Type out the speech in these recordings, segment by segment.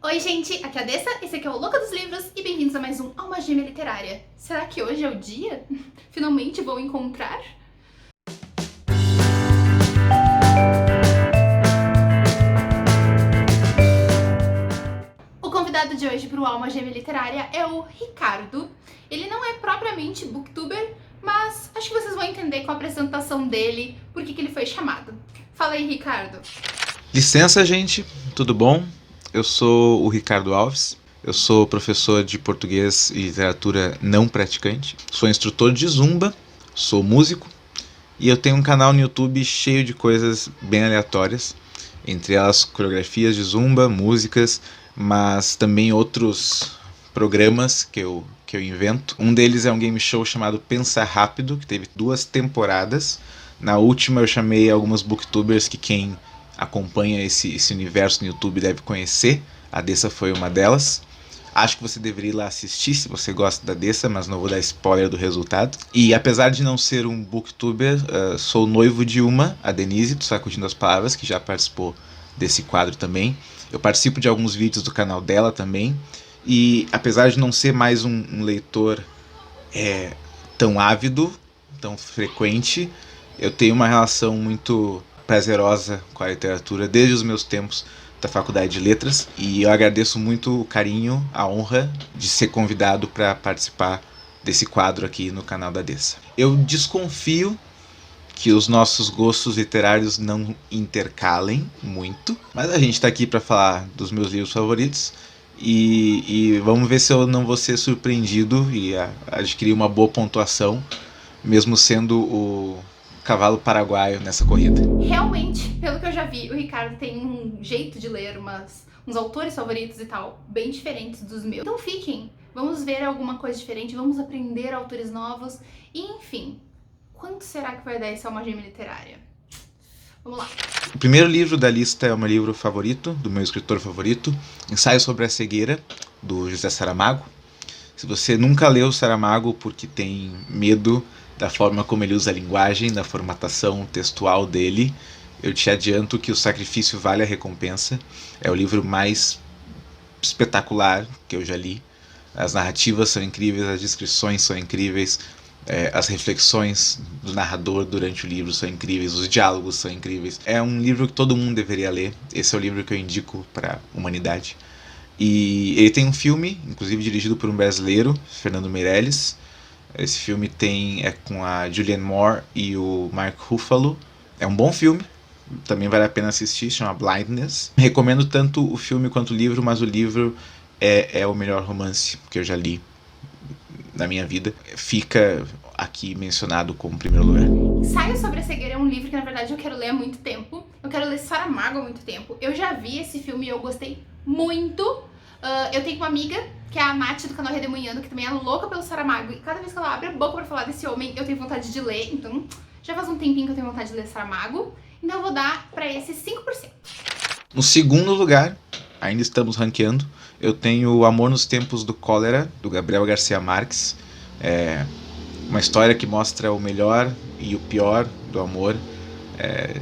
Oi gente, aqui é a Dessa, esse aqui é o Louca dos Livros e bem-vindos a mais um Alma Gêmea Literária. Será que hoje é o dia? Finalmente vou encontrar? O convidado de hoje para o Alma Gêmea Literária é o Ricardo. Ele não é propriamente booktuber, mas acho que vocês vão entender com a apresentação dele por que ele foi chamado. Fala aí, Ricardo. Licença, gente, tudo bom? Eu sou o Ricardo Alves, eu sou professor de português e literatura não praticante, sou instrutor de zumba, sou músico e eu tenho um canal no YouTube cheio de coisas bem aleatórias, entre elas coreografias de zumba, músicas, mas também outros programas que eu invento. Um deles é um game show chamado Pensa Rápido, que teve 2 temporadas. Na última eu chamei algumas booktubers que quem acompanha esse universo no YouTube deve conhecer. A Dessa foi uma delas. Acho que você deveria ir lá assistir se você gosta da Dessa, mas não vou dar spoiler do resultado. E apesar de não ser um booktuber, sou noivo de uma, a Denise, do Sacudindo as Palavras, que já participou desse quadro também. Eu participo de alguns vídeos do canal dela também. E apesar de não ser mais um leitor tão ávido, tão frequente, eu tenho uma relação muito prazerosa com a literatura desde os meus tempos da Faculdade de Letras, e eu agradeço muito o carinho, a honra de ser convidado para participar desse quadro aqui no canal da Dessa. Eu desconfio que os nossos gostos literários não intercalem muito, mas a gente está aqui para falar dos meus livros favoritos e vamos ver se eu não vou ser surpreendido e adquirir uma boa pontuação, mesmo sendo o cavalo paraguaio nessa corrida. Realmente, pelo que eu já vi, o Ricardo tem um jeito de ler uns autores favoritos e tal, bem diferentes dos meus. Então fiquem, vamos ver alguma coisa diferente, vamos aprender autores novos e enfim, quanto será que vai dar esse Alma Gêmea Literária? Vamos lá. O primeiro livro da lista é o meu livro favorito, do meu escritor favorito, Ensaio sobre a Cegueira, do José Saramago. Se você nunca leu Saramago porque tem medo da forma como ele usa a linguagem, da formatação textual dele, eu te adianto que o sacrifício vale a recompensa. É o livro mais espetacular que eu já li. As narrativas são incríveis, as descrições são incríveis, as reflexões do narrador durante o livro são incríveis, os diálogos são incríveis. É um livro que todo mundo deveria ler. Esse é o livro que eu indico para a humanidade. E ele tem um filme, inclusive dirigido por um brasileiro, Fernando Meirelles. Esse filme é com a Julianne Moore e o Mark Ruffalo. É um bom filme, também vale a pena assistir, chama Blindness. Recomendo tanto o filme quanto o livro, mas o livro é o melhor romance que eu já li na minha vida. Fica aqui mencionado como primeiro lugar. Ensaio sobre a Cegueira é um livro que na verdade eu quero ler há muito tempo. Eu quero ler Saramago há muito tempo. Eu já vi esse filme e eu gostei muito. Eu tenho uma amiga, que é a Nath do canal Redemoinhando, que também é louca pelo Saramago. E cada vez que ela abre a boca pra falar desse homem, eu tenho vontade de ler. Então, já faz um tempinho que eu tenho vontade de ler Saramago. Então eu vou dar pra esse 5%. No segundo lugar, ainda estamos ranqueando, eu tenho O Amor nos Tempos do Cólera, do Gabriel Garcia Marques. É uma história que mostra o melhor e o pior do amor,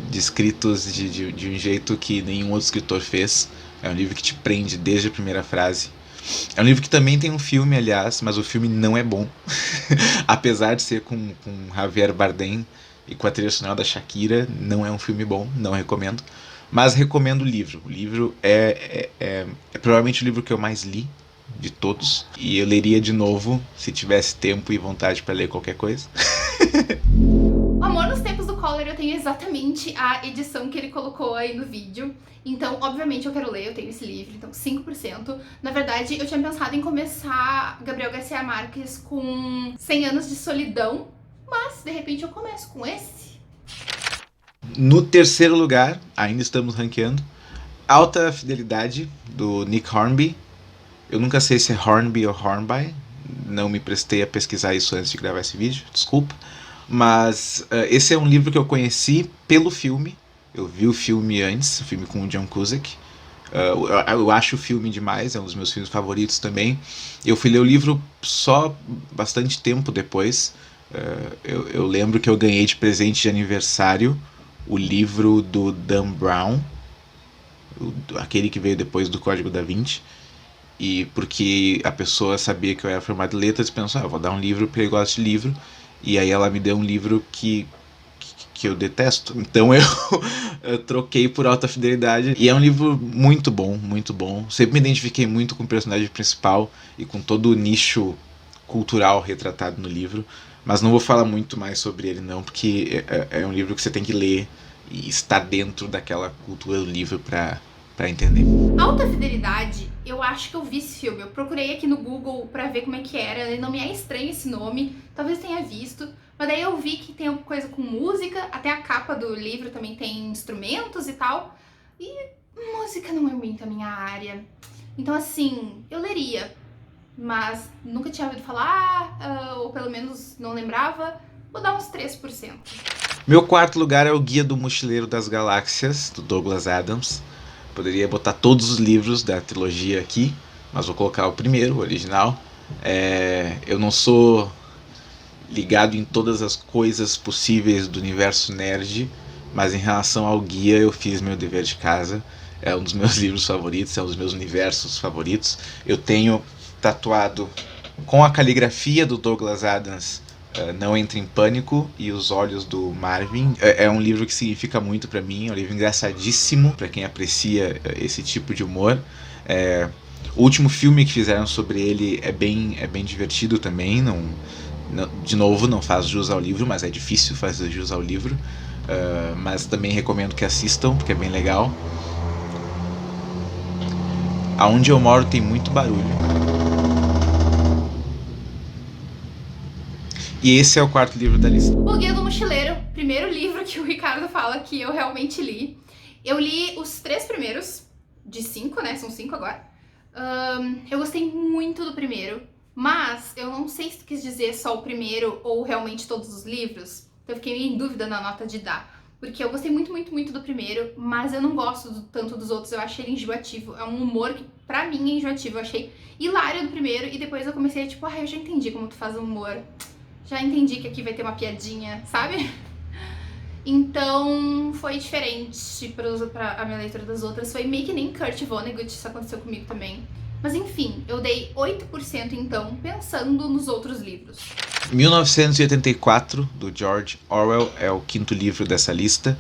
descritos de um jeito que nenhum outro escritor fez. É um livro que te prende desde a primeira frase. É um livro que também tem um filme, aliás, mas o filme não é bom. Apesar de ser com Javier Bardem e com a trilha sonora da Shakira, não é um filme bom, não recomendo. Mas recomendo o livro. O livro é provavelmente o livro que eu mais li de todos. E eu leria de novo se tivesse tempo e vontade para ler qualquer coisa. O Amor nos Tempos do Cólera, eu tenho exatamente a edição que ele colocou aí no vídeo. Então, obviamente, eu quero ler, eu tenho esse livro, então 5%. Na verdade, eu tinha pensado em começar Gabriel Garcia Marques com 100 Anos de Solidão, mas, de repente, eu começo com esse. No terceiro lugar, ainda estamos ranqueando, Alta Fidelidade, do Nick Hornby. Eu nunca sei se é Hornby ou Hornby, não me prestei a pesquisar isso antes de gravar esse vídeo, desculpa. Mas esse é um livro que eu conheci pelo filme. Eu vi o filme antes, o filme com o John Cusack. Eu acho o filme demais, é um dos meus filmes favoritos também. Eu fui ler o livro só bastante tempo depois. Eu lembro que eu ganhei de presente de aniversário o livro do Dan Brown, aquele que veio depois do Código da Vinci. E porque a pessoa sabia que eu era formado em letras, pensou, eu vou dar um livro porque ele gosta de livro. E aí ela me deu um livro que eu detesto. Então eu troquei por Alta Fidelidade. E é um livro muito bom, muito bom. Sempre me identifiquei muito com o personagem principal e com todo o nicho cultural retratado no livro. Mas não vou falar muito mais sobre ele não, porque é um livro que você tem que ler e estar dentro daquela cultura do livro pra entender. Alta Fidelidade, eu acho que eu vi esse filme. Eu procurei aqui no Google pra ver como é que era. Não me é estranho esse nome, talvez tenha visto. Mas daí eu vi que tem alguma coisa com música, até a capa do livro também tem instrumentos e tal. E música não é muito a minha área. Então assim, eu leria, mas nunca tinha ouvido falar, ou pelo menos não lembrava. Vou dar uns 3%. Meu quarto lugar é o Guia do Mochileiro das Galáxias, do Douglas Adams. Poderia botar todos os livros da trilogia aqui, mas vou colocar o primeiro, o original. Eu não sou ligado em todas as coisas possíveis do universo nerd, mas em relação ao guia eu fiz meu dever de casa. É um dos meus livros favoritos, é um dos meus universos favoritos. Eu tenho tatuado com a caligrafia do Douglas Adams, Não Entre em Pânico, e Os Olhos do Marvin. É um livro que significa muito pra mim, é um livro engraçadíssimo pra quem aprecia esse tipo de humor. O último filme que fizeram sobre ele é bem divertido também. De novo, não faz jus ao livro, mas é difícil fazer jus ao livro. Mas também recomendo que assistam, porque é bem legal. Aonde eu moro tem muito barulho. E esse é o quarto livro da lista. O Guia do Mochileiro, primeiro livro que o Ricardo fala que eu realmente li. Eu li os 3 primeiros, de 5, né? São 5 agora. Eu gostei muito do primeiro, mas eu não sei se tu quis dizer só o primeiro ou realmente todos os livros. Então eu fiquei em dúvida na nota de dar. Porque eu gostei muito, muito, muito do primeiro, mas eu não gosto tanto dos outros, eu achei ele enjoativo. É um humor que, pra mim, é enjoativo. Eu achei hilário do primeiro e depois eu comecei a tipo, eu já entendi como tu faz humor. Já entendi que aqui vai ter uma piadinha, sabe? Então, foi diferente pra a minha leitura das outras. Foi meio que nem Kurt Vonnegut, isso aconteceu comigo também. Mas enfim, eu dei 8% então, pensando nos outros livros. 1984, do George Orwell, é o quinto livro dessa lista.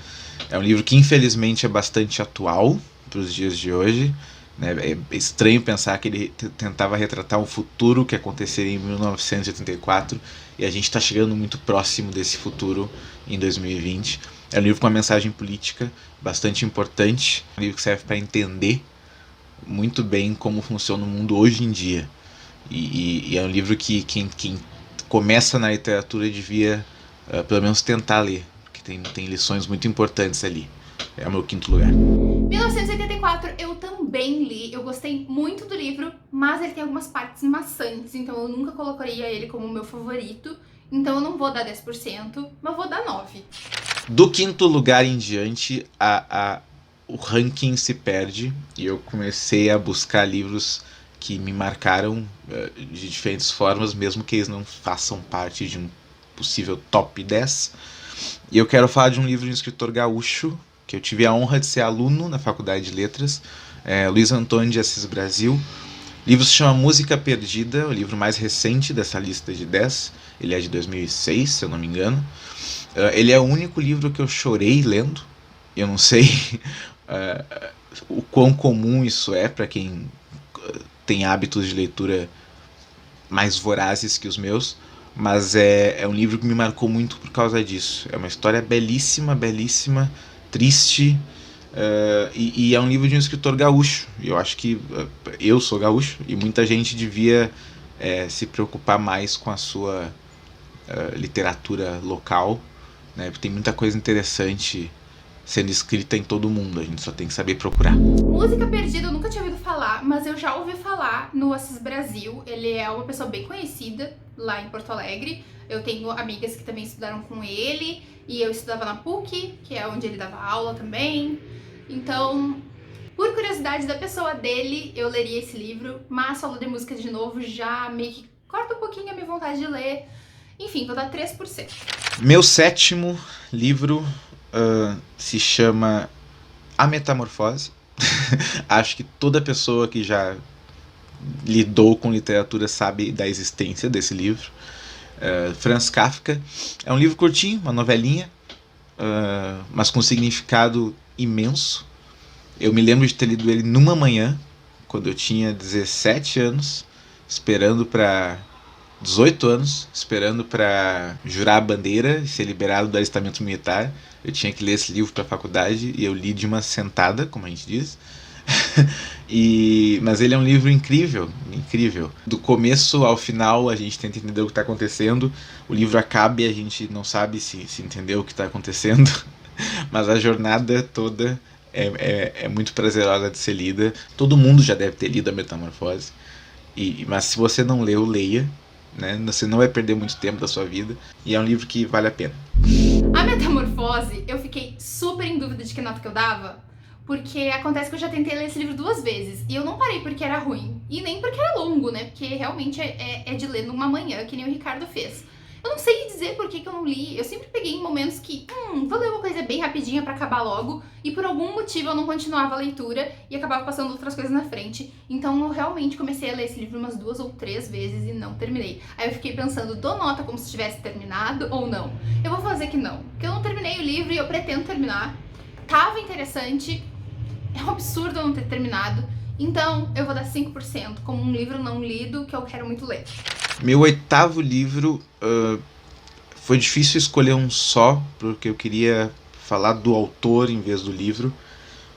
É um livro que infelizmente é bastante atual para os dias de hoje. É estranho pensar que ele tentava retratar um futuro que aconteceria em 1984 e a gente está chegando muito próximo desse futuro em 2020. É um livro com uma mensagem política bastante importante, um livro que serve para entender muito bem como funciona o mundo hoje em dia. E é um livro que quem começa na literatura devia pelo menos tentar ler, porque tem lições muito importantes ali. É o meu quinto lugar. 1984 eu também li, eu gostei muito do livro, mas ele tem algumas partes maçantes, então eu nunca colocaria ele como meu favorito. Então eu não vou dar 10%, mas vou dar 9%. Do quinto lugar em diante, o ranking se perde e eu comecei a buscar livros que me marcaram de diferentes formas, mesmo que eles não façam parte de um possível top 10. E eu quero falar de um livro de um escritor gaúcho, que eu tive a honra de ser aluno na Faculdade de Letras, Luiz Antônio de Assis Brasil. O livro se chama Música Perdida, o livro mais recente dessa lista de 10. Ele é de 2006, se eu não me engano. Ele é o único livro que eu chorei lendo. Eu não sei o quão comum isso é para quem tem hábitos de leitura mais vorazes que os meus, mas é um livro que me marcou muito por causa disso. É uma história belíssima, belíssima, triste, e é um livro de um escritor gaúcho. Eu acho que eu sou gaúcho e muita gente devia se preocupar mais com a sua literatura local, né? Porque tem muita coisa interessante sendo escrita em todo mundo, a gente só tem que saber procurar. Música Perdida eu nunca tinha ouvido falar, mas eu já ouvi falar no Assis Brasil. Ele é uma pessoa bem conhecida lá em Porto Alegre. Eu tenho amigas que também estudaram com ele, e eu estudava na PUC, que é onde ele dava aula também. Então, por curiosidade da pessoa dele, eu leria esse livro, mas falou de música de novo, já meio que corta um pouquinho a minha vontade de ler. Enfim, vou dar 3%. Meu sétimo livro se chama A Metamorfose, Acho que toda pessoa que já lidou com literatura sabe da existência desse livro. Franz Kafka. É um livro curtinho, uma novelinha, mas com um significado imenso. Eu me lembro de ter lido ele numa manhã, quando eu tinha 17 anos, esperando para 18 anos, esperando para jurar a bandeira e ser liberado do alistamento militar. Eu tinha que ler esse livro para a faculdade e eu li de uma sentada, como a gente diz. Mas ele é um livro incrível, incrível. Do começo ao final a gente tenta entender o que está acontecendo. O livro acaba e a gente não sabe se entendeu o que está acontecendo. Mas a jornada toda é muito prazerosa de ser lida. Todo mundo já deve ter lido a Metamorfose. Mas se você não leu, leia. Né? Você não vai perder muito tempo da sua vida. E é um livro que vale a pena. A Metamorfose, eu fiquei super em dúvida de que nota que eu dava. Porque acontece que eu já tentei ler esse livro 2 vezes. E eu não parei porque era ruim. E nem porque era longo, né? Porque realmente é de ler numa manhã, que nem o Ricardo fez. Eu não sei dizer por que eu não li. Eu sempre peguei em momentos que, vou ler uma coisa bem rapidinha pra acabar logo. E por algum motivo eu não continuava a leitura e acabava passando outras coisas na frente. Então eu realmente comecei a ler esse livro umas 2 ou 3 vezes e não terminei. Aí eu fiquei pensando, dou nota como se tivesse terminado ou não? Eu vou fazer que não. Porque eu não terminei o livro e eu pretendo terminar. Tava interessante. É um absurdo eu não ter terminado. Então eu vou dar 5% como um livro não lido que eu quero muito ler. Meu 8º livro, foi difícil escolher um só, porque eu queria falar do autor em vez do livro,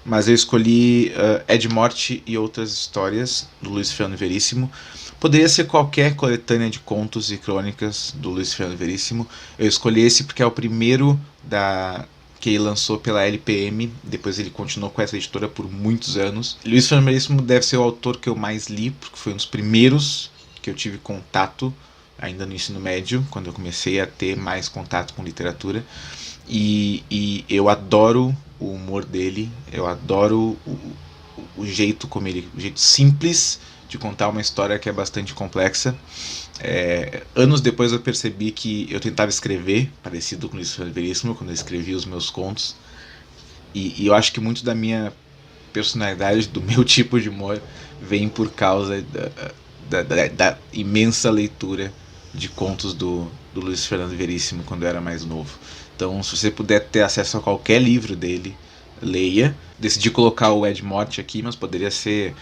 mas eu escolhi Ed Morte e Outras Histórias, do Luiz Fernando Veríssimo. Poderia ser qualquer coletânea de contos e crônicas do Luiz Fernando Veríssimo. Eu escolhi esse porque é o primeiro que ele lançou pela LPM, depois ele continuou com essa editora por muitos anos. Luiz Fernando Veríssimo deve ser o autor que eu mais li, porque foi um dos primeiros que eu tive contato ainda no ensino médio, quando eu comecei a ter mais contato com literatura. E eu adoro o humor dele, eu adoro o jeito como ele, o jeito simples de contar uma história que é bastante complexa. Anos depois eu percebi que eu tentava escrever parecido com Luiz Fernando Veríssimo quando eu escrevia os meus contos, e eu acho que muito da minha personalidade, do meu tipo de humor, vem por causa da imensa leitura de contos do Luiz Fernando Veríssimo quando eu era mais novo. Então, se você puder ter acesso a qualquer livro dele, leia. Decidi colocar o Ed Morte aqui, mas poderia ser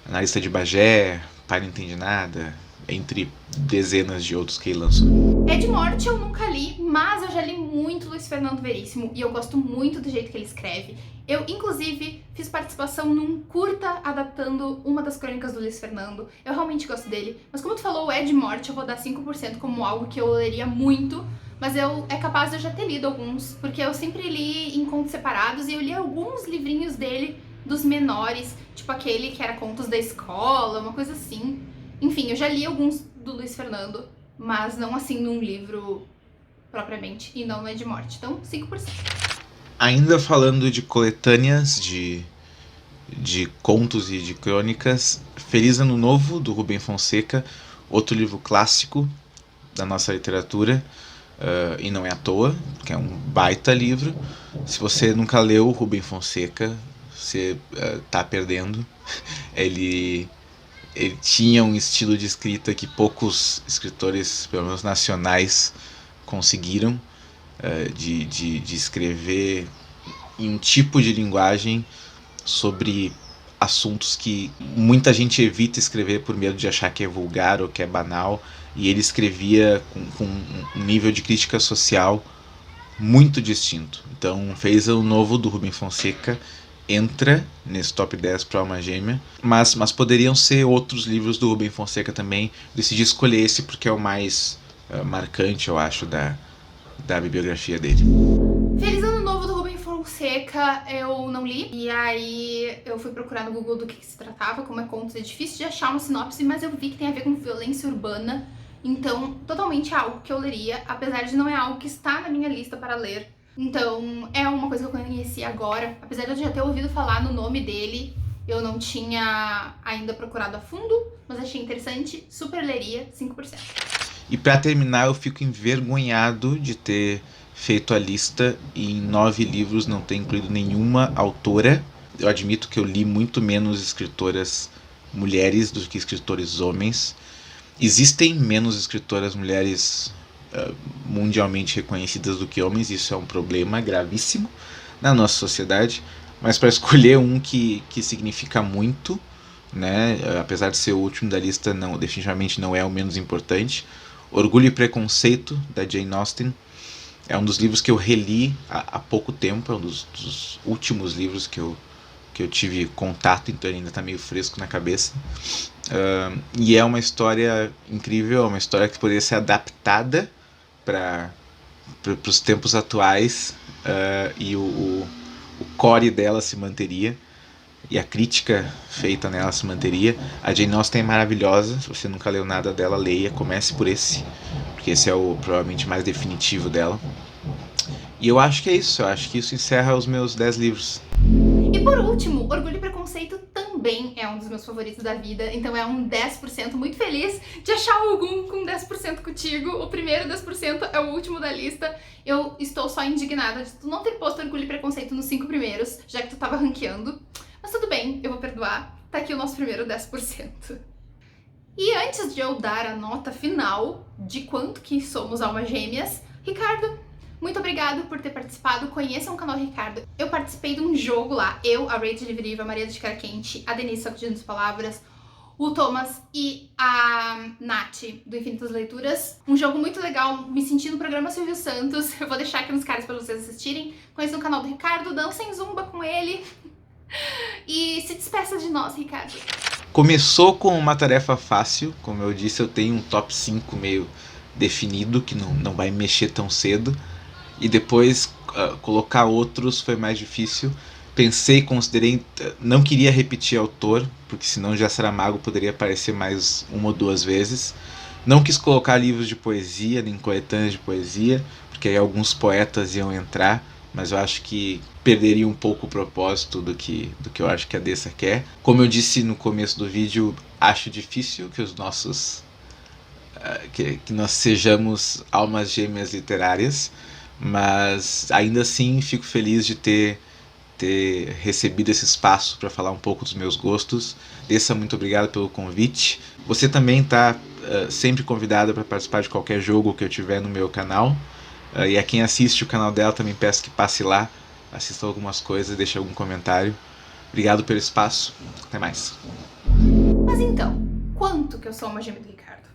Analista de Bagé, Pai Não Entende Nada, entre dezenas de outros que ele lançou. Ed Morte eu nunca li, mas eu já li muito Luiz Fernando Veríssimo e eu gosto muito do jeito que ele escreve. Eu, inclusive, fiz participação num curta adaptando uma das crônicas do Luiz Fernando. Eu realmente gosto dele. Mas como tu falou, o Ed Morte, eu vou dar 5% como algo que eu leria muito. Mas é capaz de eu já ter lido alguns, porque eu sempre li em contos separados e eu li alguns livrinhos dele, dos menores, tipo aquele que era contos da escola, uma coisa assim. Enfim, eu já li alguns do Luiz Fernando, mas não assim num livro propriamente, e não no Ed Morte. Então, 5%. Ainda falando de coletâneas, de contos e de crônicas, Feliz Ano Novo, do Rubem Fonseca, outro livro clássico da nossa literatura, e não é à toa, que é um baita livro. Se você nunca leu Rubem Fonseca, você tá perdendo. Ele tinha um estilo de escrita que poucos escritores, pelo menos nacionais, conseguiram, de escrever em um tipo de linguagem sobre assuntos que muita gente evita escrever por medo de achar que é vulgar ou que é banal, e ele escrevia com um nível de crítica social muito distinto. Então, Feliz Ano Novo, do Rubem Fonseca, entra nesse top 10 para Alma Gêmea, mas poderiam ser outros livros do Rubem Fonseca também. Decidi escolher esse porque é o mais marcante, eu acho, da bibliografia dele. Feliz Ano Novo, do Rubem Fonseca, eu não li, e aí eu fui procurar no Google do que se tratava. Como é contos, é difícil de achar uma sinopse, mas eu vi que tem a ver com violência urbana, então totalmente é algo que eu leria, apesar de não é algo que está na minha lista para ler. Então é uma coisa que eu conheci agora, apesar de eu já ter ouvido falar no nome dele, eu não tinha ainda procurado a fundo, mas achei interessante, super leria, 5%. E para terminar, eu fico envergonhado de ter feito a lista e em 9 livros não ter incluído nenhuma autora. eu admito que eu li muito menos escritoras mulheres do que escritores homens. Existem menos escritoras mulheres mundialmente reconhecidas do que homens, isso é um problema gravíssimo na nossa sociedade, mas para escolher um que significa muito, né, apesar de ser o último da lista, definitivamente não é o menos importante, Orgulho e Preconceito, da Jane Austen, é um dos livros que eu reli há pouco tempo, é um dos últimos livros que eu tive contato, então ele ainda está meio fresco na cabeça. E é uma história incrível, é uma história que poderia ser adaptada para os tempos atuais, e o core dela se manteria, e a crítica feita nela se manteria. A Jane Austen é maravilhosa, se você nunca leu nada dela, leia, comece por esse, porque esse é o provavelmente mais definitivo dela. E eu acho que é isso, eu acho que isso encerra os meus 10 livros. E por último, Orgulho e Preconceito também é um dos meus favoritos da vida, então é um 10%, muito feliz de achar algum com 10% contigo. O primeiro 10% é o último da lista. Eu estou só indignada de tu não ter posto Orgulho e Preconceito nos 5 primeiros, já que tu tava ranqueando. Mas tudo bem, eu vou perdoar. Tá aqui o nosso primeiro 10%. E antes de eu dar a nota final de quanto que somos almas gêmeas, Ricardo, muito obrigado por ter participado. Conheçam o canal do Ricardo. Eu participei de um jogo lá. Eu, a Rachel de Viriva, a Maria de Carquente, a Denise Sacudindo as Palavras, o Thomas e a Nath do Infinitas Leituras. Um jogo muito legal. Me senti no programa Silvio Santos. Eu vou deixar aqui nos cards para vocês assistirem. Conheçam o canal do Ricardo. Dancem zumba com ele. E se despeça de nós, Ricardo. Começou com uma tarefa fácil. Como eu disse, eu tenho um top 5 meio definido, que não vai mexer tão cedo. E depois colocar outros foi mais difícil. Pensei, considerei, não queria repetir autor, porque senão Já Saramago poderia aparecer mais uma ou duas vezes. Não quis colocar livros de poesia, nem coletâneas de poesia, porque aí alguns poetas iam entrar, mas eu acho que perderia um pouco o propósito do que eu acho que a Dessa quer. Como eu disse no começo do vídeo, acho difícil que que nós sejamos almas gêmeas literárias, mas ainda assim fico feliz de ter recebido esse espaço para falar um pouco dos meus gostos. Dessa, muito obrigado pelo convite. Você também está sempre convidada para participar de qualquer jogo que eu tiver no meu canal. E a quem assiste o canal dela também peço que passe lá, assista algumas coisas, deixe algum comentário. Obrigado pelo espaço. Até mais. Mas então, quanto que eu sou uma gêmea do Ricardo?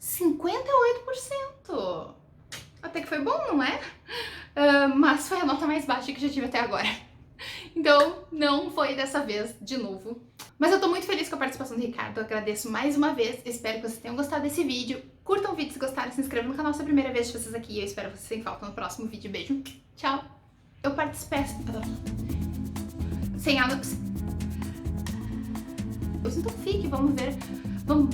58%! Até que foi bom, não é? Mas foi a nota mais baixa que já tive até agora. Então, não foi dessa vez, de novo. Mas eu tô muito feliz com a participação do Ricardo, eu agradeço mais uma vez, espero que vocês tenham gostado desse vídeo. Curtam o vídeo se gostaram, se inscrevam no canal se é a primeira vez de vocês aqui e eu espero vocês sem falta no próximo vídeo. Beijo, tchau! Eu participei... Sem água... Então fique, vamos ver... Vamos...